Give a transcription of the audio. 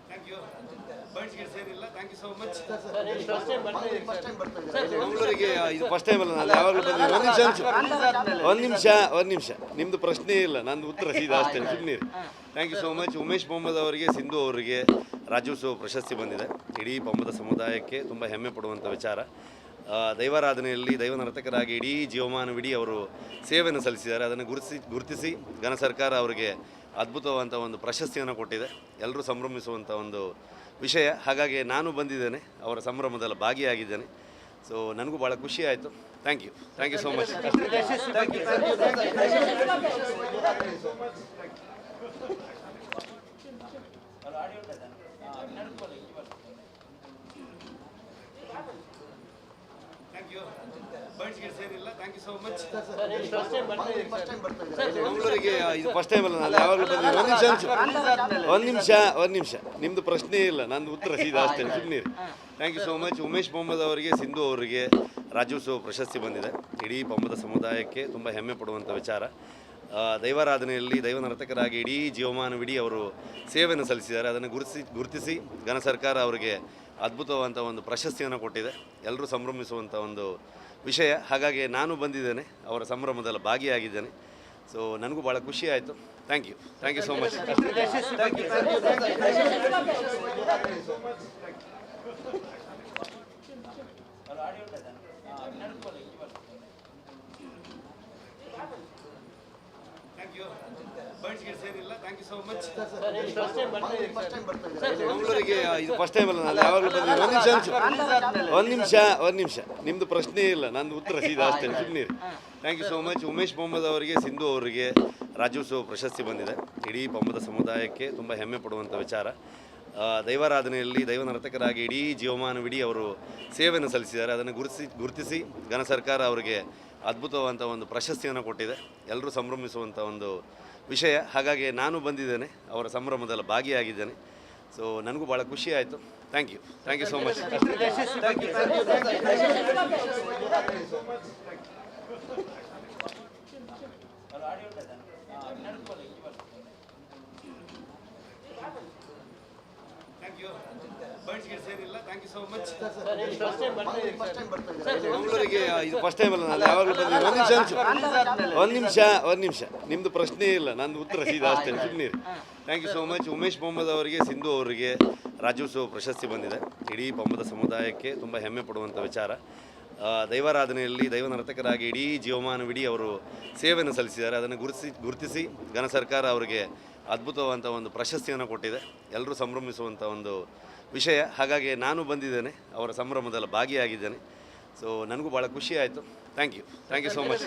Thank you. Birds get ಸೇರಿಲ್ಲ. Thank you so much. ಮಂಗಳೂರಿಗೆ ಇದು ಫಸ್ಟ್ ಟೈಮ್ ಅಲ್ಲ, ನಾನು ಯಾವಾಗಲೂ ಬಂದಿದ್ದೀನಿ. ಒಂದು ನಿಮಿಷ ನಿಮ್ಮದು ಪ್ರಶ್ನೆ ಇಲ್ಲ, ನಂದು ಉತ್ತರ ಸೀದಾ ಅಷ್ಟೇ, ಸುಮ್ಮನೆ. Thank you so much. Umesh Mohammed ಅವರಿಗೆ, ಸಿಂಧು ಅವರಿಗೆ ರಾಜ್ಯೋತ್ಸವ ಪ್ರಶಸ್ತಿ ಬಂದಿದೆ. ಇಡೀ ಪಂಬದ ಸಮುದಾಯಕ್ಕೆ ತುಂಬ ಹೆಮ್ಮೆ ಪಡುವಂಥ ವಿಚಾರ. ದೈವಾರಾಧನೆಯಲ್ಲಿ ದೈವ ನರ್ತಕರಾಗಿ ಇಡೀ ಜೀವಮಾನವಿಡೀ ಅವರು ಸೇವೆಯನ್ನು ಸಲ್ಲಿಸಿದ್ದಾರೆ. ಅದನ್ನು ಗುರುತಿಸಿ ಘನ ಸರ್ಕಾರ ಅವರಿಗೆ ಅದ್ಭುತವಾದಂಥ ಒಂದು ಪ್ರಶಸ್ತಿಯನ್ನು ಕೊಟ್ಟಿದೆ. ಎಲ್ಲರೂ ಸಂಭ್ರಮಿಸುವಂಥ ಒಂದು ವಿಷಯ. ಹಾಗಾಗಿ ನಾನು ಬಂದಿದ್ದೇನೆ, ಅವರ ಸಂಭ್ರಮದಲ್ಲಿ ಭಾಗಿಯಾಗಿದ್ದೇನೆ. ಸೊ ನನಗೂ ಭಾಳ ಖುಷಿ ಆಯಿತು. Thank you so much. Birds get ಸೇರಿಲ್ಲ. Thank you so much. ಮಂಗಳೂರಿಗೆ ಇದು ಫಸ್ಟ್ ಟೈಮ್ ಅಲ್ಲ, ನಾನು ಯಾವಾಗಲೂ ಬಂದಿದ್ದೀನಿ. ಒಂದು ನಿಮಿಷ ನಿಮ್ಮದು ಪ್ರಶ್ನೆ ಇಲ್ಲ, ನಂದು ಉತ್ತರ ಸೀದಾ ಅಷ್ಟೇ, ಸುಮ್ಮನೆ. Thank you so much. Umesh Mohammed ಅವರಿಗೆ, ಸಿಂಧು ಅವರಿಗೆ ರಾಜ್ಯೋತ್ಸವ ಪ್ರಶಸ್ತಿ ಬಂದಿದೆ. ಇಡೀ ಪಂಬದ ಸಮುದಾಯಕ್ಕೆ ತುಂಬ ಹೆಮ್ಮೆ ಪಡುವಂಥ ವಿಚಾರ. ದೈವಾರಾಧನೆಯಲ್ಲಿ ದೈವ ನರ್ತಕರಾಗಿ ಇಡೀ ಜೀವಮಾನವಿಡೀ ಅವರು ಸೇವೆಯನ್ನು ಸಲ್ಲಿಸಿದ್ದಾರೆ. ಅದನ್ನು ಗುರುತಿಸಿ ಘನ ಸರ್ಕಾರ ಅವರಿಗೆ ಅದ್ಭುತವಾದಂಥ ಒಂದು ಪ್ರಶಸ್ತಿಯನ್ನು ಕೊಟ್ಟಿದೆ. ಎಲ್ಲರೂ ಸಂಭ್ರಮಿಸುವಂಥ ಒಂದು ವಿಷಯ. ಹಾಗಾಗಿ ನಾನು ಬಂದಿದ್ದೇನೆ, ಅವರ ಸಂಭ್ರಮದಲ್ಲಿ ಭಾಗಿಯಾಗಿದ್ದೇನೆ. ಸೊ ನನಗೂ ಭಾಳ ಖುಷಿ ಆಯಿತು. Thank you so much. Birds get ಸೇರಿಲ್ಲ. Thank you so much. ಮಂಗಳೂರಿಗೆ ಇದು ಫಸ್ಟ್ ಟೈಮ್ ಅಲ್ಲ, ನಾನು ಯಾವಾಗಲೂ ಬಂದಿದ್ದೀನಿ. ಒಂದು ನಿಮಿಷ ನಿಮ್ಮದು ಪ್ರಶ್ನೆ ಇಲ್ಲ, ನಂದು ಉತ್ತರ ಸೀದಾ ಅಷ್ಟೇ, ಸುಮ್ಮನೆ. Thank you so much. Umesh Mohammed ಅವರಿಗೆ, ಸಿಂಧು ಅವರಿಗೆ ರಾಜ್ಯೋತ್ಸವ ಪ್ರಶಸ್ತಿ ಬಂದಿದೆ. ಇಡೀ ಪಂಬದ ಸಮುದಾಯಕ್ಕೆ ತುಂಬ ಹೆಮ್ಮೆ ಪಡುವಂಥ ವಿಚಾರ. ದೈವಾರಾಧನೆಯಲ್ಲಿ ದೈವ ನರ್ತಕರಾಗಿ ಇಡೀ ಜೀವಮಾನವಿಡೀ ಅವರು ಸೇವೆಯನ್ನು ಸಲ್ಲಿಸಿದ್ದಾರೆ. ಅದನ್ನು ಗುರುತಿಸಿ ಘನ ಸರ್ಕಾರ ಅವರಿಗೆ ಅದ್ಭುತವಾದಂಥ ಒಂದು ಪ್ರಶಸ್ತಿಯನ್ನು ಕೊಟ್ಟಿದೆ. ಎಲ್ಲರೂ ಸಂಭ್ರಮಿಸುವಂಥ ಒಂದು ವಿಷಯ. ಹಾಗಾಗಿ ನಾನು ಬಂದಿದ್ದೇನೆ, ಅವರ ಸಂಭ್ರಮದಲ್ಲಿ ಭಾಗಿಯಾಗಿದ್ದೇನೆ. ಸೊ ನನಗೂ ಭಾಳ ಖುಷಿ ಆಯಿತು. Thank you so much. Birds get ಸೇರಿಲ್ಲ. Thank you so much. ಮಂಗಳೂರಿಗೆ ಇದು ಫಸ್ಟ್ ಟೈಮ್ ಅಲ್ಲ, ನಾನು ಯಾವಾಗಲೂ ಬಂದಿದ್ದೀನಿ. ಒಂದು ನಿಮಿಷ ನಿಮ್ಮದು ಪ್ರಶ್ನೆ ಇಲ್ಲ, ನಂದು ಉತ್ತರ ಸೀದಾ ಅಷ್ಟೇ, ಸುಮ್ಮನೆ. Thank you so much. Umesh Mohammed ಅವರಿಗೆ, ಸಿಂಧು ಅವರಿಗೆ ರಾಜ್ಯೋತ್ಸವ ಪ್ರಶಸ್ತಿ ಬಂದಿದೆ. ಇಡೀ ಪಂಬದ ಸಮುದಾಯಕ್ಕೆ ತುಂಬ ಹೆಮ್ಮೆ ಪಡುವಂಥ ವಿಚಾರ. ದೈವಾರಾಧನೆಯಲ್ಲಿ ದೈವ ನರ್ತಕರಾಗಿ ಇಡೀ ಜೀವಮಾನವಿಡೀ ಅವರು ಸೇವೆಯನ್ನು ಸಲ್ಲಿಸಿದ್ದಾರೆ. ಅದನ್ನು ಗುರುತಿಸಿ ಘನ ಸರ್ಕಾರ ಅವರಿಗೆ ಅದ್ಭುತವಾದಂಥ ಒಂದು ಪ್ರಶಸ್ತಿಯನ್ನು ಕೊಟ್ಟಿದೆ. ಎಲ್ಲರೂ ಸಂಭ್ರಮಿಸುವಂಥ ಒಂದು ವಿಷಯ. ಹಾಗಾಗಿ ನಾನು ಬಂದಿದ್ದೇನೆ, ಅವರ ಸಂಭ್ರಮದಲ್ಲಿ ಭಾಗಿಯಾಗಿದ್ದೇನೆ. ಸೊ ನನಗೂ ಭಾಳ ಖುಷಿ ಆಯಿತು. Thank you so much.